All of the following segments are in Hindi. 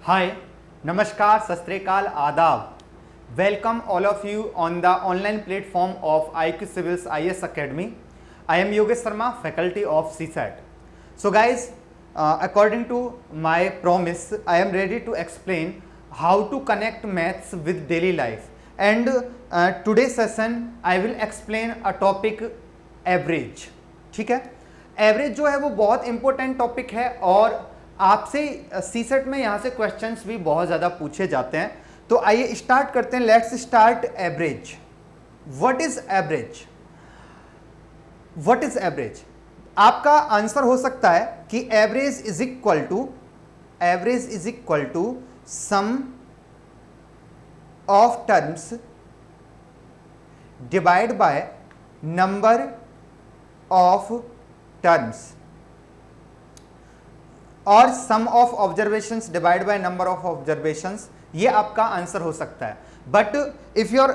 Hi, Namaskar, Sat Sri Akal, Adab. Welcome all of you on the online platform of IQ Civils IS Academy. I am Yogesh Sharma, faculty of CSAT. So guys, according to my promise, I am ready to explain how to connect maths with daily life. And today's session, I will explain a topic average. ठीक है, एवरेज जो है वो बहुत इंपॉर्टेंट टॉपिक है और आपसे सीसेट में यहाँ से क्वेश्चंस भी बहुत ज़्यादा पूछे जाते हैं. तो आइए स्टार्ट करते हैं. Let's start average. What is average? What is average? आपका आंसर हो सकता है कि average is equal to sum of terms divide by number of terms और sum of observations divide by number of observations. ये आपका आंसर हो सकता है. But if your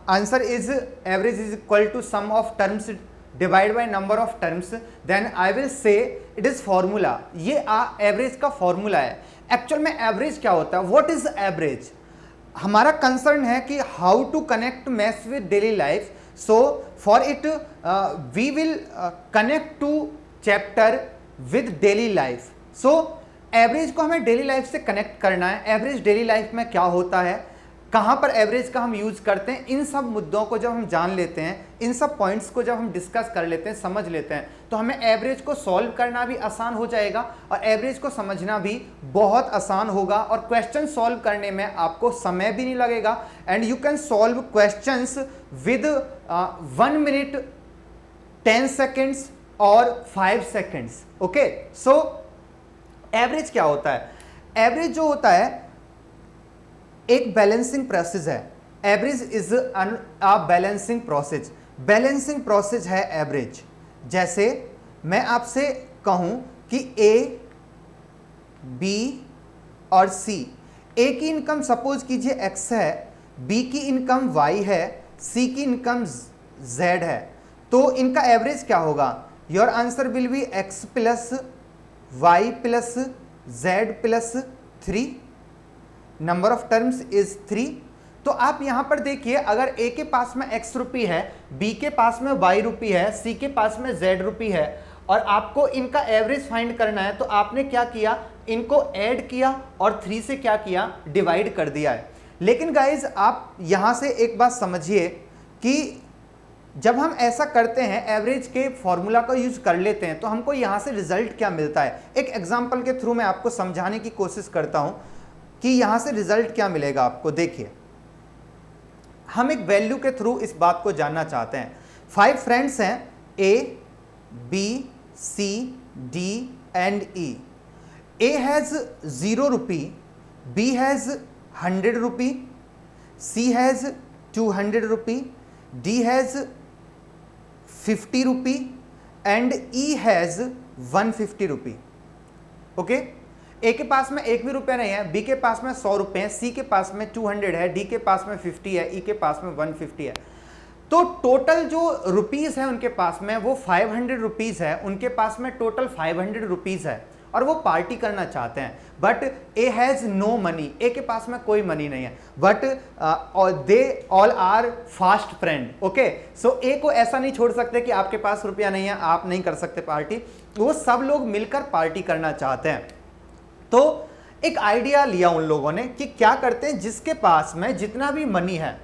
answer is average is equal to sum of terms divide by number of terms, then I will say it is formula. ये एवरेज का फॉर्मूला है. एक्चुअल में एवरेज क्या होता है? What is average? हमारा कंसर्न है कि how to connect maths with daily life. So for it we will connect to chapter with daily life. So average को हमें डेली लाइफ से कनेक्ट करना है. एवरेज डेली लाइफ में क्या होता है, कहाँ पर एवरेज का हम यूज करते हैं, इन सब मुद्दों को जब हम जान लेते हैं, इन सब पॉइंट्स को जब हम डिस्कस कर लेते हैं, समझ लेते हैं, तो हमें एवरेज को सॉल्व करना भी आसान हो जाएगा और एवरेज को समझना भी बहुत आसान होगा और क्वेश्चन सॉल्व करने में आपको समय भी नहीं लगेगा. And you can solve questions with 1 minute 10 seconds और 5 सेकेंड्स. ओके, सो एवरेज क्या होता है? एवरेज जो होता है एक बैलेंसिंग प्रोसेस है. Average is a balancing process. Balancing process है एवरेज. जैसे मैं आपसे कहूं कि ए, बी और सी. ए की इनकम सपोज कीजिए एक्स है, बी की इनकम वाई है, सी की इनकम जेड है. तो इनका एवरेज क्या होगा? Your answer will be x plus y plus z plus 3. Number of terms is 3. तो आप यहां पर देखिए, अगर ए के पास में एक्स रुपी है, बी के पास में वाई रुपी है, सी के पास में जेड रुपी है और आपको इनका एवरेज फाइंड करना है, तो आपने क्या किया? इनको ऐड किया और 3 से क्या किया? डिवाइड कर दिया है. लेकिन गाइज आप यहां से एक बात समझिए कि जब हम ऐसा करते हैं, एवरेज के फॉर्मूला का यूज कर लेते हैं, तो हमको यहां से रिजल्ट क्या मिलता है? एक एग्जांपल के थ्रू मैं आपको समझाने की कोशिश करता हूं कि यहां से रिजल्ट क्या मिलेगा आपको. देखिए, हम एक वैल्यू के थ्रू इस बात को जानना चाहते हैं. 5 फ्रेंड्स हैं, A, B, C, D and E. A has 0 rupee, B has 100 rupee, C has 200 rupee, D has 50 rupee and E has 150 rupee. Okay, A के पास में 1 भी रुपया नहीं है, बी के पास में 100 रुपए है, सी के पास में 200 है, डी के पास में 50 है, ई के पास में 150 है. तो टोटल जो रुपीस है उनके पास में वो 500 रुपीज है. उनके पास में टोटल 500 रुपीज है और वो पार्टी करना चाहते हैं. But A has no money. A के पास में कोई मनी नहीं है. But they all are fast friend. Okay, so A को ऐसा नहीं छोड़ सकते कि आपके पास रुपया नहीं है, आप नहीं कर सकते पार्टी. वो सब लोग मिलकर पार्टी करना चाहते हैं. तो एक आइडिया लिया उन लोगों ने कि क्या करते हैं, जिसके पास में जितना भी मनी है,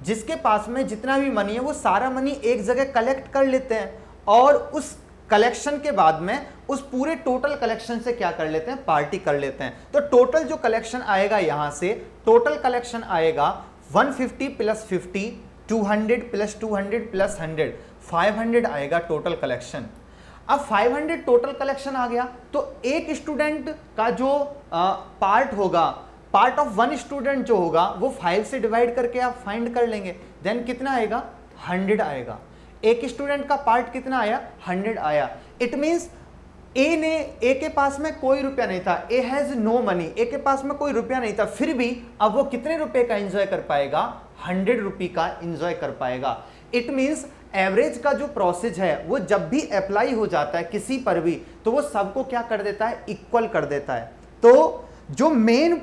जिसके पास में जितना भी मनी है, वो सारा मनी एक जगह कलेक्ट कर लेते हैं और उस कलेक्शन के बाद में उस पूरे टोटल कलेक्शन से क्या कर लेते हैं? पार्टी कर लेते हैं. तो टोटल जो कलेक्शन आएगा, यहां से टोटल कलेक्शन आएगा 150 प्लस 50, 200 प्लस 200 प्लस 100, 500 आएगा टोटल कलेक्शन. अब 500 टोटल कलेक्शन आ गया, तो एक स्टूडेंट का जो पार्ट होगा, पार्ट ऑफ 1 स्टूडेंट जो होगा, वो 5 से डिवाइड करके आप फाइंड कर लेंगे. देन कितना आएगा? 100 आएगा. एक स्टूडेंट का पार्ट कितना आया? 100 आया. इट मींस ए के पास में कोई रुपया नहीं था. A has no money. A के पास में कोई रुपया नहीं था, फिर भी अब वो कितने रुपए का एंजॉय कर पाएगा? 100 रुपये का एंजॉय कर पाएगा. इट मींस एवरेज का जो प्रोसेस है वो जब भी अप्लाई हो जाता है किसी पर भी, तो वो सबको क्या कर देता है? इक्वल कर देता है. तो जो मेन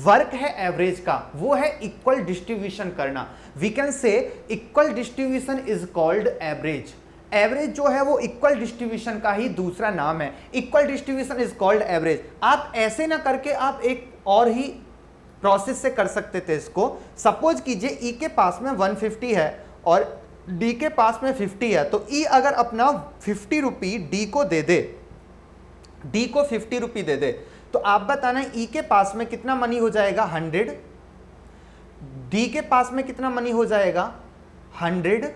वर्क है एवरेज का वो है इक्वल डिस्ट्रीब्यूशन करना। We can say equal distribution is called average. Average जो है वो इक्वल डिस्ट्रीब्यूशन का ही दूसरा नाम है। Equal distribution is called average. आप ऐसे ना करके आप एक और ही प्रोसेस से कर सकते थे इसको। सपोज कीजिए ई के पास में 150 है और डी के पास में 50 है, तो ई अगर अपना 50 रुपी डी को दे दे, डी को 50 रुपी दे दे, तो आप बताना ई के पास में कितना मनी हो जाएगा 100, डी के पास में कितना मनी हो जाएगा 100,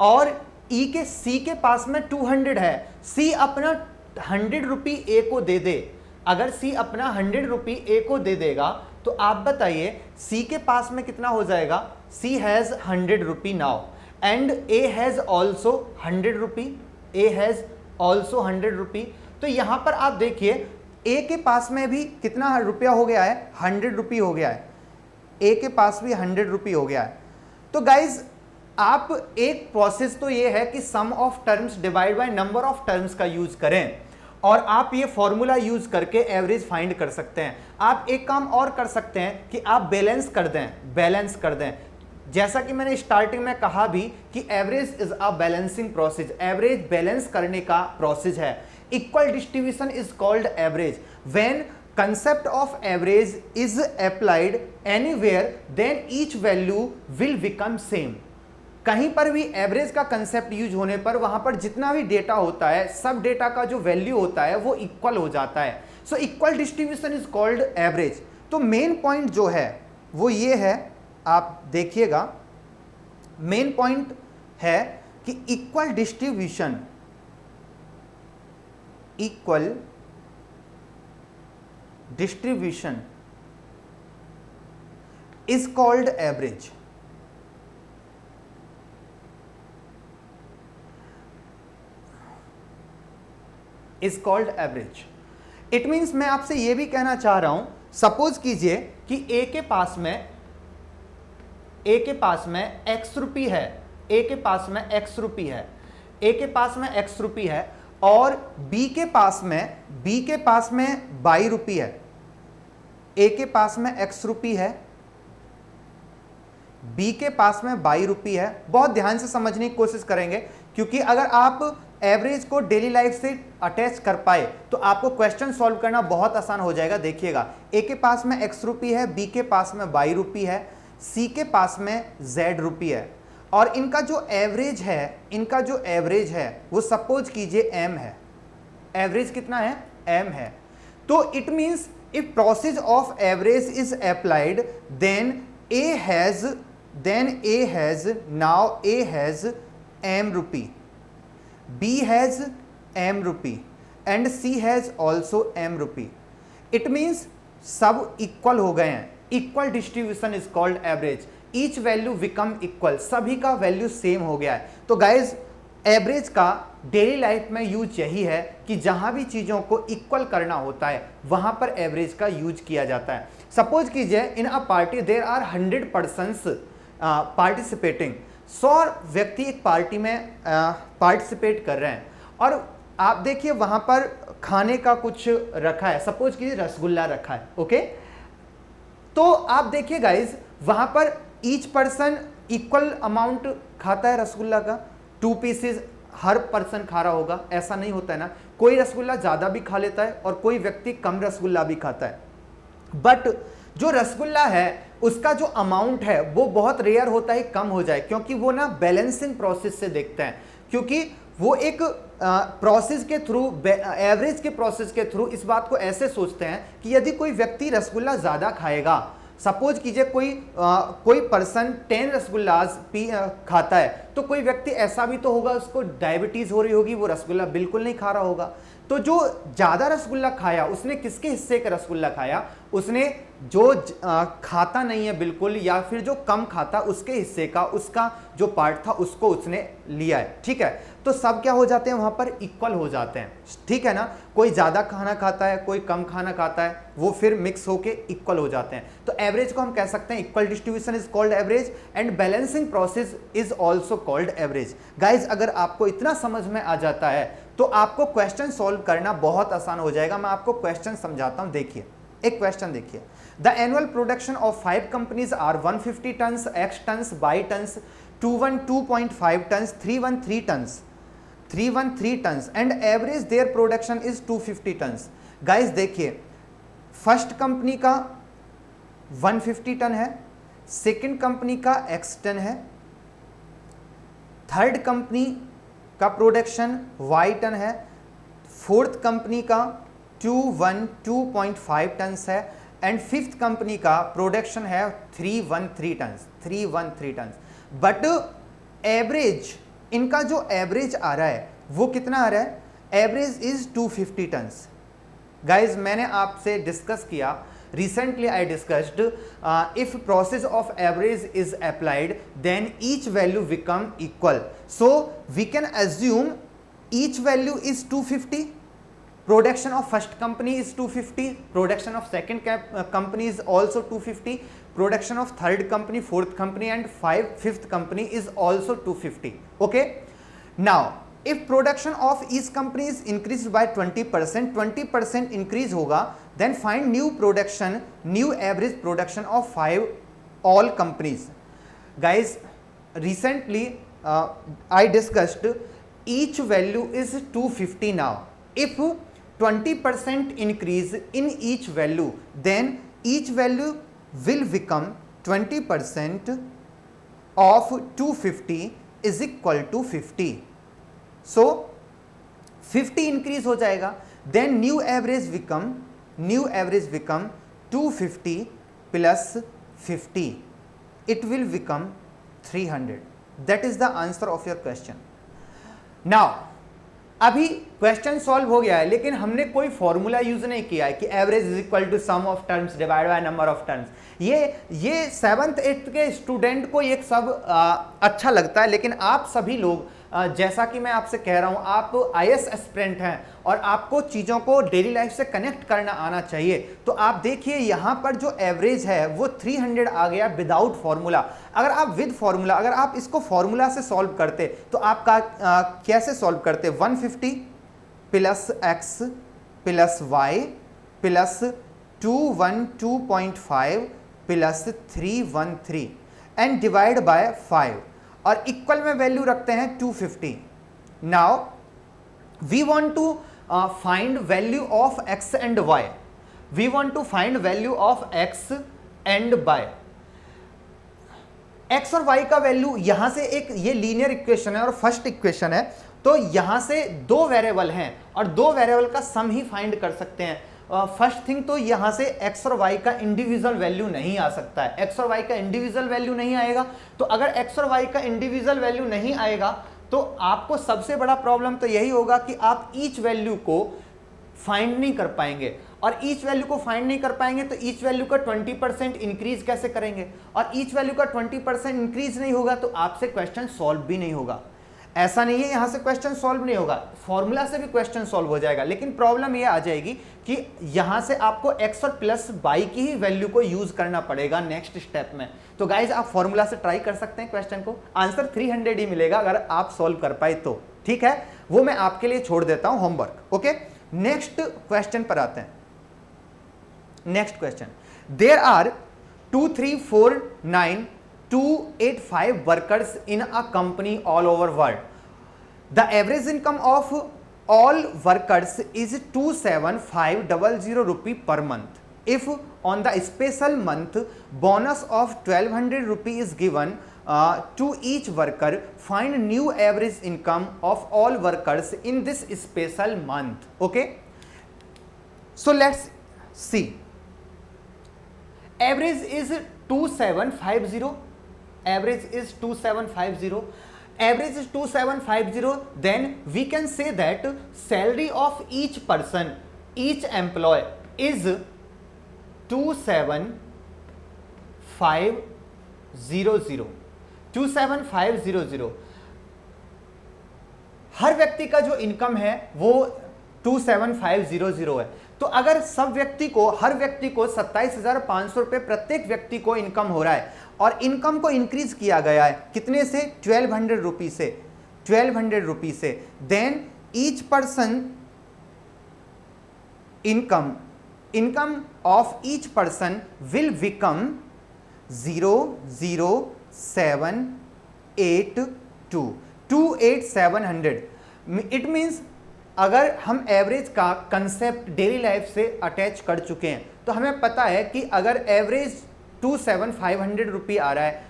और ई के सी के पास में 200 है। सी अपना 100 रुपी ए को दे दे। अगर सी अपना 100 रुपी ए को दे देगा तो आप बताइए सी के पास में कितना हो जाएगा। C has 100 rupee now and A has also 100 rupee, A has also 100 rupee. तो यहां पर आप देखिए ए के पास में भी कितना रुपया हो गया है, 100 रुपी हो गया है। ए के पास भी 100 रुपी हो गया है। तो गाइज आप एक प्रोसेस तो ये है कि sum of terms divide by number of terms का यूज करें और आप ये फॉर्मूला यूज करके एवरेज फाइंड कर सकते हैं। आप एक काम और कर सकते हैं कि आप बैलेंस कर दें, बैलेंस कर दें। जैसा कि मैंने स्टार्टिंग में कहा भी कि average is a balancing process. Average balance करने का प्रोसेस है। Equal distribution is called average. When concept of average is applied anywhere then each value will become same। कहीं पर भी एवरेज का कंसेप्ट यूज होने पर वहां पर जितना भी डेटा होता है सब डेटा का जो वैल्यू होता है वो इक्वल हो जाता है। So equal distribution is called average. तो मेन पॉइंट जो है वो ये है, आप देखिएगा मेन पॉइंट है कि equal distribution, equal distribution is called average. Is called average. It means मैं आपसे यह भी कहना चाह रहा हूं, सपोज कीजिए कि ए के पास में एक्स रुपी है, ए के पास में एक्स रुपी है, ए के पास में एक्स रुपी है और बी के पास में 22 रुपी है। ए के पास में एक्स रुपी है, बी के पास में 22 रुपी है। बहुत ध्यान से समझने की कोशिश करेंगे क्योंकि अगर आप एवरेज को डेली लाइफ से अटैच कर पाए तो आपको क्वेश्चन सॉल्व करना बहुत आसान हो जाएगा। देखिएगा ए के पास में एक्स रुपी है, बी के पास में 22 रुपी है, सी के पास में जेड रुपी है और इनका जो एवरेज है, इनका जो एवरेज है वो सपोज कीजिए एम है। एवरेज कितना है, एम है। तो it means if process of average is applied then A has now A has m rupee, B has m rupee and C has also m rupee। It means सब इक्वल हो गए हैं। Equal distribution is called average. Each value become equal, सभी का वैल्यू सेम हो गया है। तो गाइज एवरेज का डेली लाइफ में यूज यही है कि जहां भी चीजों को इक्वल करना होता है वहां पर एवरेज का यूज किया जाता है। सपोज कीजिए in a party there are 100 persons participating. 100 व्यक्ति एक पार्टी में पार्टिसिपेट कर रहे हैं और आप देखिए वहां पर खाने का कुछ रखा है, सपोज कीजिए रसगुल्ला रखा है। ओके, तो आप देखिए गाइज वहां पर ईच पर्सन इक्वल अमाउंट खाता है रसगुल्ला का। 2 पीसेस हर पर्सन खा रहा होगा, ऐसा नहीं होता है ना। कोई रसगुल्ला ज्यादा भी खा लेता है और कोई व्यक्ति कम रसगुल्ला भी खाता है। बट जो रसगुल्ला है उसका जो अमाउंट है वो बहुत रेयर होता है कम हो जाए, क्योंकि वो ना बैलेंसिंग प्रोसेस से देखते हैं, क्योंकि वो एक प्रोसेस के थ्रू, एवरेज के प्रोसेस के थ्रू इस बात को ऐसे सोचते हैं कि यदि कोई व्यक्ति रसगुल्ला ज्यादा खाएगा, सपोज कीजिए कोई पर्सन 10 रसगुल्लास खाता है, तो कोई व्यक्ति ऐसा भी तो होगा उसको डायबिटीज हो रही होगी, वो रसगुल्ला बिल्कुल नहीं खा रहा होगा। तो जो ज्यादा रसगुल्ला खाया उसने किसके हिस्से का रसगुल्ला खाया, उसने जो खाता नहीं है बिल्कुल या फिर जो कम खाता उसके हिस्से का, उसका जो पार्ट था उसको उसने लिया है। ठीक है, तो सब क्या हो जाते हैं वहां पर इक्वल हो जाते हैं। ठीक है ना, कोई ज्यादा खाना खाता है कोई कम खाना खाता है, वो फिर मिक्स होके इक्वल हो जाते हैं। तो एवरेज को हम कह सकते हैं equal distribution is called average and balancing process is also called average. Guys अगर आपको इतना समझ में आ जाता है तो आपको क्वेश्चन सॉल्व करना बहुत आसान हो जाएगा। मैं आपको क्वेश्चन समझाता हूं, देखिए एक क्वेश्चन देखिए, the annual production of 5 companies are 150 tons, x tons, y tons, 212.5 tons, 313 tons and average their production is 250 tons. Guys देखिए, फर्स्ट कंपनी का 150 टन है, सेकंड कंपनी का x टन है, थर्ड कंपनी का प्रोडक्शन y टन है, फोर्थ कंपनी का 212.5 टन्स है एंड फिफ्थ कंपनी का प्रोडक्शन है 313 टन्स। बट एवरेज, इनका जो एवरेज आ रहा है वो कितना आ रहा है? Average is 250 turns. गाइज मैंने आपसे डिस्कस किया, recently I discussed if process of average is applied then each value become equal, so we can assume each value is 250, production of first company is 250, production of second company is also 250, production of third company, fourth company and fifth company is also 250. Okay, now if production of each company is increased by 20% increase होगा, then find new production, new average production of 5 all companies. Guys, recently I discussed each value is 250 now. If 20% increase in each value, then each value will become 20% of 250 is equal to 50. So 50 increase हो जाएगा, then new average become 250 plus 50, it will become 300. That is the answer of your question. Now अभी क्वेश्चन सॉल्व हो गया है, लेकिन हमने कोई फॉर्मूला यूज नहीं किया है कि average is equal to sum of terms divide by number of terms. ये 7th 8th के स्टूडेंट को ये सब अच्छा लगता है, लेकिन आप सभी लोग जैसा कि मैं आपसे कह रहा हूं, आप IAS एस्पिरेंट हैं और आपको चीज़ों को डेली लाइफ से कनेक्ट करना आना चाहिए। तो आप देखिए यहाँ पर जो एवरेज है वो 300 आ गया विदाउट फॉर्मूला। अगर आप विद फॉर्मूला, अगर आप इसको फॉर्मूला से सॉल्व करते तो आप कैसे सॉल्व करते? 150 plus x plus y plus 212.5 plus 313 and divide by 5 और इक्वल में वैल्यू रखते हैं 250। Now we want to find value of x and y, we want to find value of x and y। x और y का वैल्यू यहां से, एक ये लीनियर इक्वेशन है और फर्स्ट इक्वेशन है, तो यहां से दो वेरिएबल हैं और दो वेरिएबल का सम ही फाइंड कर सकते हैं। फर्स्ट थिंग तो यहां से x और y का इंडिविजुअल वैल्यू नहीं आ सकता है, x और y का इंडिविजुअल वैल्यू नहीं आएगा। तो अगर x और y का इंडिविजुअल वैल्यू नहीं आएगा तो आपको सबसे बड़ा प्रॉब्लम तो यही होगा कि आप ईच वैल्यू को फाइंड नहीं कर पाएंगे, और ईच वैल्यू को फाइंड नहीं कर पाएंगे तो ईच वैल्यू का 20% इंक्रीज कैसे करेंगे, और ईच वैल्यू का 20% इंक्रीज नहीं होगा तो आपसे क्वेश्चन सॉल्व भी नहीं होगा। ऐसा नहीं है यहां से क्वेश्चन सॉल्व नहीं होगा, फॉर्मूला से भी क्वेश्चन सॉल्व हो जाएगा, लेकिन प्रॉब्लम ये आ जाएगी कि यहां से आपको x और प्लस y की ही वैल्यू को यूज करना पड़ेगा नेक्स्ट स्टेप में। तो गाइज आप फॉर्मूला से ट्राई कर सकते हैं क्वेश्चन को, आंसर 300 ही मिलेगा अगर आप सॉल्व कर पाए तो। ठीक है, वो मैं आपके लिए छोड़ देता हूं होमवर्क। ओके, नेक्स्ट क्वेश्चन पर आते हैं। Next question, there are 285 workers in a company all over world. The average income of all workers is 27500 rupee per month. If on the special month bonus of 1200 rupee is given to each worker, find new average income of all workers in this special month. Okay, so let's see. Average is 2750. Average is 2750. Average is 2750. Then we can say that salary of each person, each employee is 27500. 27500. हर व्यक्ति का जो इनकम है वो 27500 है। तो अगर सब व्यक्ति को, हर व्यक्ति को 27,500 रुपये प्रत्येक व्यक्ति को इनकम हो रहा है, और इनकम को इंक्रीज किया गया है कितने से? 1200 रुपी से, 1200 रुपी से। Then each person income income of each person will become 00782 it means अगर हम एवरेज का कंसेप्ट डेली लाइफ से अटैच कर चुके हैं तो हमें पता है कि अगर एवरेज 27,500 रुपये आ रहा है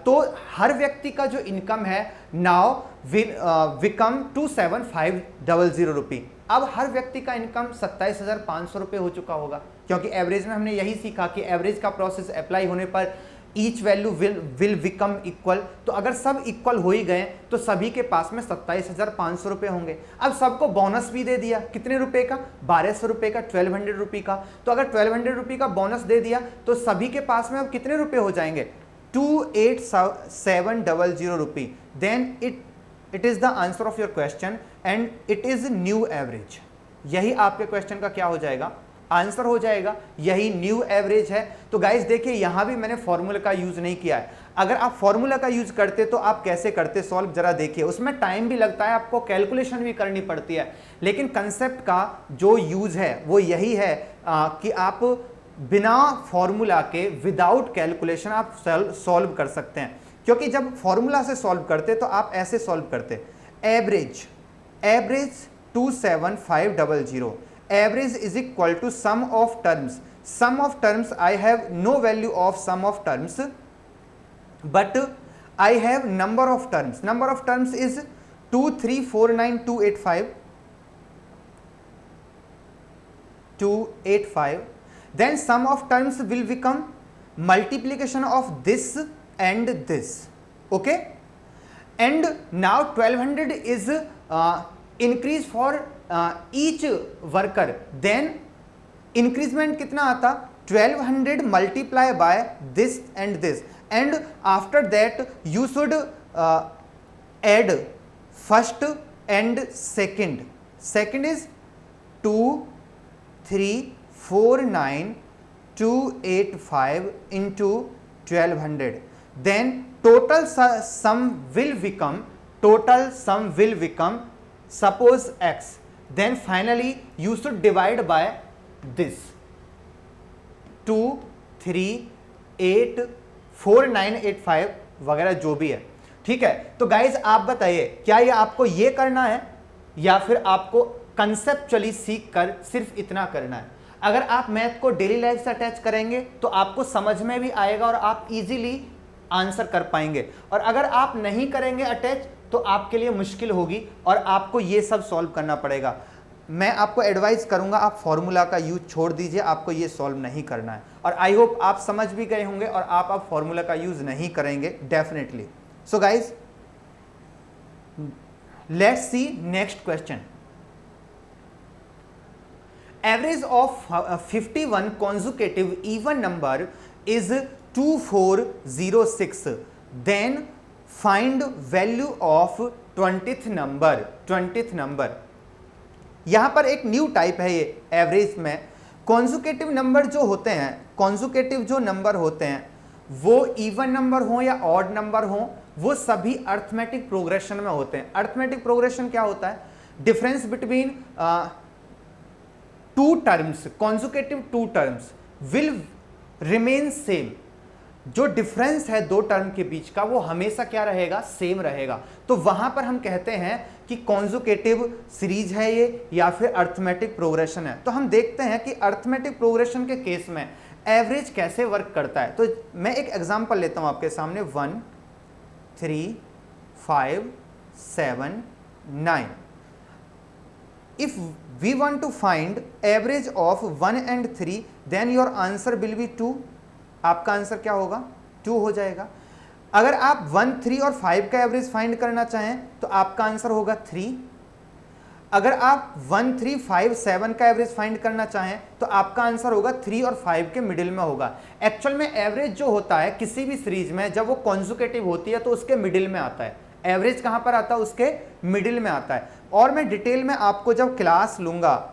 तो हर व्यक्ति का जो इनकम है नाउ विल बिकम 27,500 रुपये। अब हर व्यक्ति का इनकम 27,500 रुपये हो चुका होगा, क्योंकि एवरेज में हमने यही सीखा कि एवरेज का प्रोसेस अप्लाई होने पर each value will become equal. तो अगर सब इक्वल हो ही गए तो सभी के पास में 27,500 रुपये होंगे। अब सबको बोनस भी दे दिया, कितने रुपए का? 1,200 रुपये का, 1,200 रुपये का। तो अगर 1,200 रुपये का बोनस दे दिया तो सभी के पास में अब कितने रुपए हो जाएंगे? 28,700 रुपये। Then it is the answer of your question and it is new average. यही आपके क्वेश्चन का क्या हो जाएगा? आंसर हो जाएगा, यही न्यू एवरेज है। तो गाइस देखिए यहां भी मैंने फॉर्मूला का यूज नहीं किया है। अगर आप फॉर्मूला का यूज करते तो आप कैसे करते सॉल्व, जरा देखिए। उसमें टाइम भी लगता है, आपको कैलकुलेशन भी करनी पड़ती है, लेकिन कंसेप्ट का जो यूज है वो यही है कि आप बिना फॉर्मूला के विदाउट कैलकुलेशन आप सॉल्व कर सकते हैं। क्योंकि जब फॉर्मूला से सॉल्व करते तो आप ऐसे सॉल्व करते, average 27,500, average is equal to sum of terms. Sum of terms, I have no value of sum of terms, but I have number of terms. Number of terms is 2,3,4,9,285. Then sum of terms will become multiplication of this and this. Okay? And now 1,200 is increase for each worker. Then increment कितना आता? 1,200 multiply by this and this, and after that you should add first and second. Second is 2,3,4,9,285 into 1,200. Then total sum will become suppose x. Then finally you should divide by this 2,3,8,4,9,85 वगैरह जो भी है। ठीक है, तो गाइज आप बताइए क्या ये आपको ये करना है या फिर आपको कंसेप्चुअली सीख कर सिर्फ इतना करना है? अगर आप मैथ को डेली लाइफ से अटैच करेंगे तो आपको समझ में भी आएगा और आप इजीली आंसर कर पाएंगे, और अगर आप नहीं करेंगे अटैच तो आपके लिए मुश्किल होगी और आपको ये सब सॉल्व करना पड़ेगा। मैं आपको एडवाइस करूंगा आप फॉर्मूला का यूज छोड़ दीजिए, आपको ये सॉल्व नहीं करना है। और आई होप आप समझ भी गए होंगे और आप अब फॉर्मूला का यूज नहीं करेंगे definitely. So guys let's see next question. Average of 51 consecutive even number is 2406. Then find value of 20th number. यहां पर एक न्यू टाइप है ये एवरेज में। कॉन्जुकेटिव नंबर जो होते हैं, कॉन्जुकेटिव जो नंबर होते हैं वो इवन नंबर हो या ऑड नंबर हो, वो सभी अर्थमेटिक प्रोग्रेशन में होते हैं। अर्थमेटिक प्रोग्रेशन क्या होता है? Difference between two terms, conjugative two terms will remain same. जो डिफरेंस है दो टर्म के बीच का वो हमेशा क्या रहेगा? सेम रहेगा। तो वहां पर हम कहते हैं कि कॉन्जुकेटिव सीरीज है ये या फिर अर्थमेटिक प्रोग्रेशन है। तो हम देखते हैं कि अर्थमेटिक प्रोग्रेशन के केस में एवरेज कैसे वर्क करता है। तो मैं एक एग्जांपल लेता हूं आपके सामने, 1 3 5 7 9। If we want to find average of 1 and 3, then your answer will be 2. आपका आंसर क्या होगा? 2 हो जाएगा। अगर आप 1 3 और 5 का एवरेज फाइंड करना चाहें तो आपका आंसर होगा 3। अगर आप 1 3 5 7 का एवरेज फाइंड करना चाहें तो आपका आंसर होगा 3 और 5 के मिडिल में होगा। एक्चुअल में एवरेज जो होता है किसी भी सीरीज में जब वो कॉन्जुकेटिव होती है तो उसके मिडिल में आता है। एवरेज कहां पर आता है? उसके मिडिल में आता है। और मैं डिटेल में आपको जब क्लास लूंगा,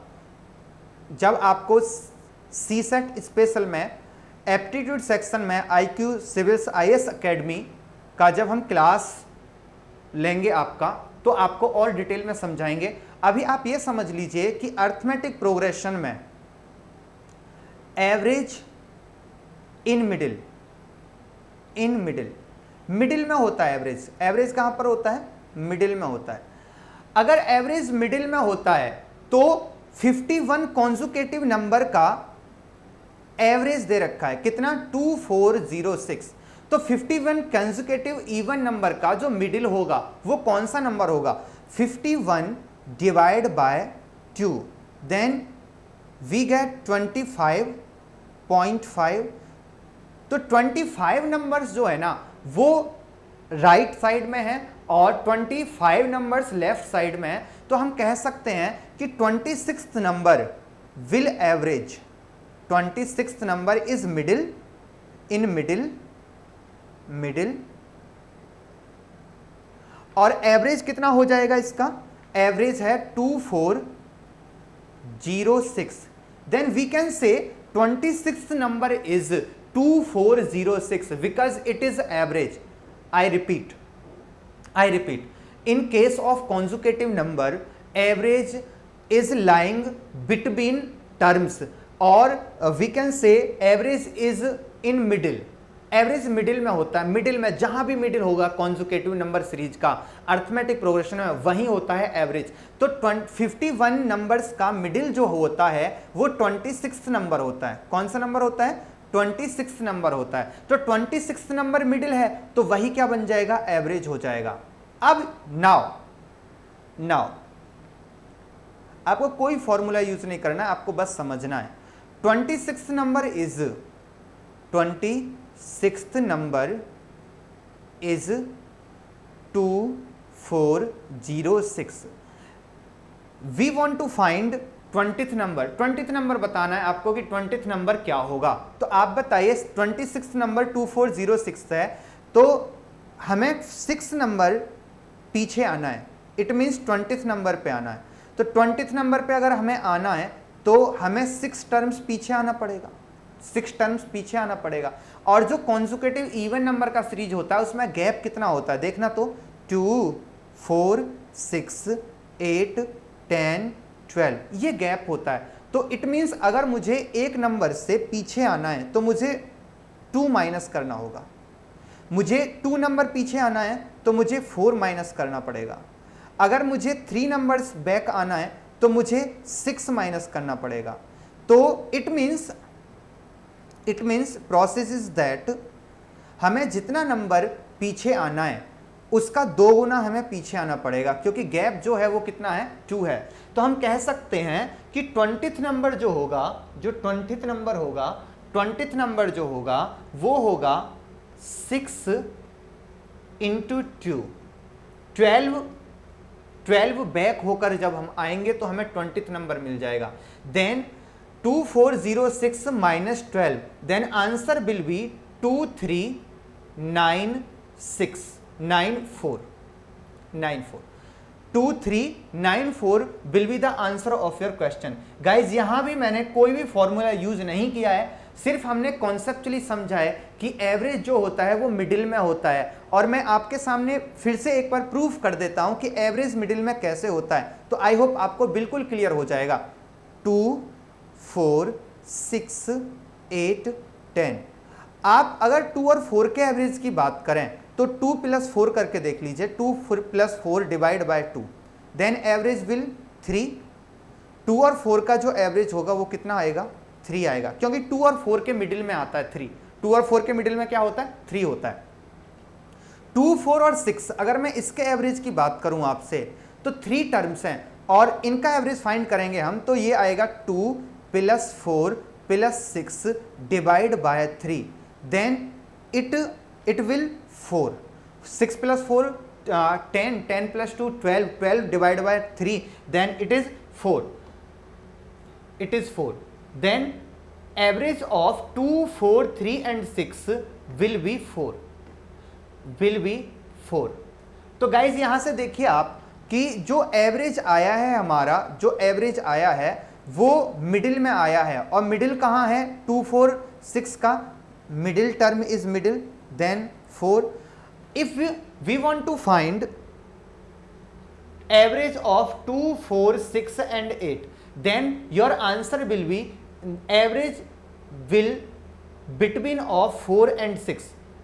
जब आपको सीसेट स्पेशल में एप्टीट्यूड सेक्शन में IQ सिविल्स IAS एकेडमी का जब हम क्लास लेंगे आपका, तो आपको और डिटेल में समझाएंगे। अभी आप ये समझ लीजिए कि अर्थमेटिक प्रोग्रेशन में average in middle, in middle, middle में होता है एवरेज, एवरेज कहां पर होता है, मिडिल में होता है। अगर एवरेज मिडिल में होता है तो 51 कॉन्जुकेटिव नंबर का एवरेज दे रखा है, कितना, 2406। तो 51 कंसेक्यूटिव इवन नंबर का जो मिडिल होगा वो कौन सा नंबर होगा, 51 divide by 2, then we get 25.5। तो 25 नंबर्स जो है ना वो राइट साइड में है और 25 नंबर्स लेफ्ट साइड में है। तो हम कह सकते हैं कि 26th number will average, 26th number is middle, in middle, middle, और एवरेज कितना हो जाएगा इसका, एवरेज है 2406। Then we can say 26th number is 2406 because it is average. I repeat, in case of consecutive number average is lying between terms or we can say average is in middle, average middle में होता है, मिडिल में जहां भी मिडिल होगा कॉन्जुकेटिव नंबर सीरीज का अर्थमेटिक प्रोग्रेशन में वहीं होता है एवरेज। तो 51 नंबर्स का मिडिल जो होता है वो 26th नंबर होता है। कौन सा नंबर होता है, 26th नंबर होता है। तो 26th नंबर मिडिल है तो वही क्या बन जाएगा, एवरेज हो जाएगा। अब नाउ आपको कोई फॉर्मूला यूज नहीं करना है, आपको बस समझना है। 26th number is 26th number is 2406। We want to find 20th number, 20th number बताना है आपको कि 20th नंबर क्या होगा। तो आप बताइए 26th नंबर 2406 है तो हमें 6 नंबर पीछे आना है, इट मीन्स 20th नंबर पे आना है। तो 20th नंबर पे अगर हमें आना है तो हमें 6 टर्म्स पीछे आना पड़ेगा, 6 टर्म्स पीछे आना पड़ेगा। और जो कॉन्जुकेटिव इवन नंबर का सीरीज होता है उसमें गैप कितना होता है देखना, तो 2 4 6 8 10 12 ये गैप होता है। तो इट मीन्स अगर मुझे एक नंबर से पीछे आना है तो मुझे 2 माइनस करना होगा, मुझे 2 नंबर पीछे आना है तो मुझे 4 माइनस करना पड़ेगा, अगर मुझे 3 नंबर्स बैक आना है तो मुझे 6 माइनस करना पड़ेगा। तो it means process is that हमें जितना नंबर पीछे आना है उसका 2 गुना हमें पीछे आना पड़ेगा, क्योंकि गैप जो है वो कितना है, 2 है। तो हम कह सकते हैं कि 20th नंबर जो होगा, जो 20th नंबर होगा, 20th नंबर जो होगा वो होगा 6 इंटू 2, 12 बैक होकर जब हम आएंगे तो हमें 20th नंबर मिल जाएगा। Then 2406 minus 12, then answer will be 2394. 2394 will be the answer of your question. Guys, यहां भी मैंने कोई भी फॉर्मूला यूज नहीं किया है, सिर्फ हमने कॉन्सेप्चुअली समझा है कि एवरेज जो होता है वो मिडिल में होता है। और मैं आपके सामने फिर से एक बार प्रूफ कर देता हूं कि एवरेज मिडिल में कैसे होता है। तो आई होप आपको बिल्कुल क्लियर हो जाएगा। 2 4 6 8 10, आप अगर 2 और 4 के एवरेज की बात करें तो 2 + 4 करके देख लीजिए, 2 + 4 divide by 2, then average will 3। 2 और 4 का जो एवरेज होगा वो कितना आएगा, 3 आएगा, क्योंकि 2 और 4 के मिडिल में आता है 3। 2 और 4 के मिडिल में क्या होता है, 3 होता है। 2 4 और 6 अगर मैं इसके एवरेज की बात करूं आपसे तो 3 टर्म्स हैं और इनका एवरेज फाइंड करेंगे हम, तो ये आएगा 2 + 4 + 6 divide by 3, then it will 4। 6 + 4 10, 10 + 2 12, 12 divide by 3, then it is 4, it is 4. Then average of 2 4 3 and 6 will be 4, will be 4. तो गाइज यहां से देखिए आप कि जो एवरेज आया है हमारा, जो एवरेज आया है वो मिडिल में आया है। और मिडिल कहां है, 2 4 6 का middle term is middle, then 4। If we want to find average of 2 4 6 and 8, then your answer will be average will between of 4 and 6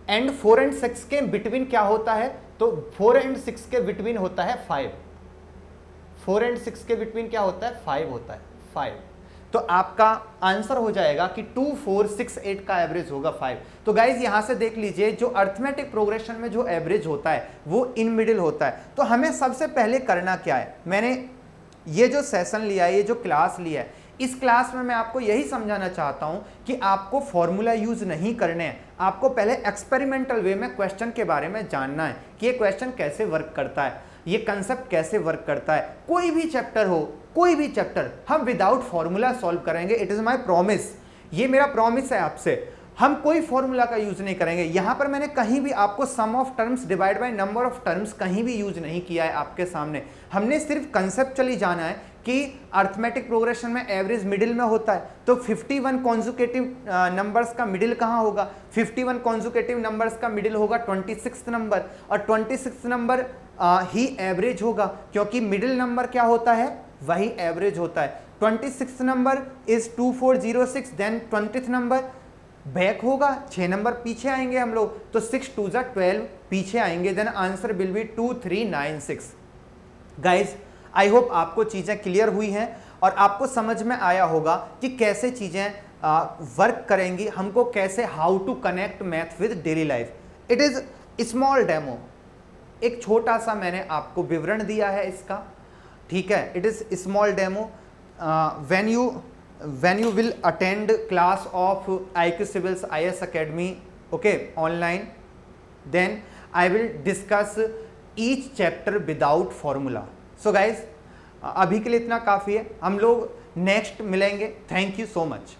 and 4 and 6 के बिटवीन क्या होता है, तो 4 and 6 के बिटवीन होता है 5, 4 and 6 के बिटवीन क्या होता है, 5 होता है, 5। तो आपका आंसर हो जाएगा कि 2 4 6 8 का एवरेज होगा 5। तो गाइज यहां से देख लीजिए, जो अर्थमेटिक प्रोग्रेशन में जो एवरेज होता है वो इन मिडिल होता है। तो हमें सबसे पहले करना क्या है, मैंने ये जो सेशन लिया है, ये जो क्लास लिया है, इस क्लास में मैं आपको यही समझाना चाहता हूं कि आपको फॉर्मूला यूज नहीं करने हैं, आपको पहले एक्सपेरिमेंटल वे में क्वेश्चन के बारे में जानना है कि ये क्वेश्चन कैसे वर्क करता है, ये कंसेप्ट कैसे वर्क करता है। कोई भी चैप्टर हो, कोई भी चैप्टर हम विदाउट फॉर्मूला सॉल्व करेंगे, इट इज माय प्रॉमिस, ये मेरा प्रॉमिस है आपसे। हम कोई फॉर्मूला का यूज नहीं करेंगे। यहां पर मैंने कहीं भी आपको sum of terms divide by number of terms कहीं भी यूज नहीं किया है आपके सामने। हमने सिर्फ कंसेप्चुअली जाना है कि अर्थमेटिक प्रोग्रेशन में एवरेज मिडिल में होता है, तो 51 कॉन्जुकेटिव नंबर्स का मिडिल कहां होगा, 51 कॉन्जुकेटिव नंबर्स का मिडिल होगा 26 नंबर, और 26 नंबर ही एवरेज होगा, क्योंकि मिडिल नंबर क्या होता है, वही एवरेज होता है। 26 number is 2406, then 20th number back होगा, 6 नंबर पीछे आएंगे हम लोग, तो 6 2 12 पीछे आएंगे, then answer will be 2396। Guys I hope आपको चीजें क्लियर हुई हैं और आपको समझ में आया होगा कि कैसे चीजें वर्क करेंगी, हमको कैसे, how to connect math with daily life. It is small demo, एक छोटा सा मैंने आपको विवरण दिया है इसका, ठीक है। It is small demo. when you will attend class of IQ Civils IS Academy, okay, online, then I will discuss each chapter without formula. So guys, अभी के लिए इतना काफ़ी है, हम लोग नेक्स्ट मिलेंगे। Thank you so much.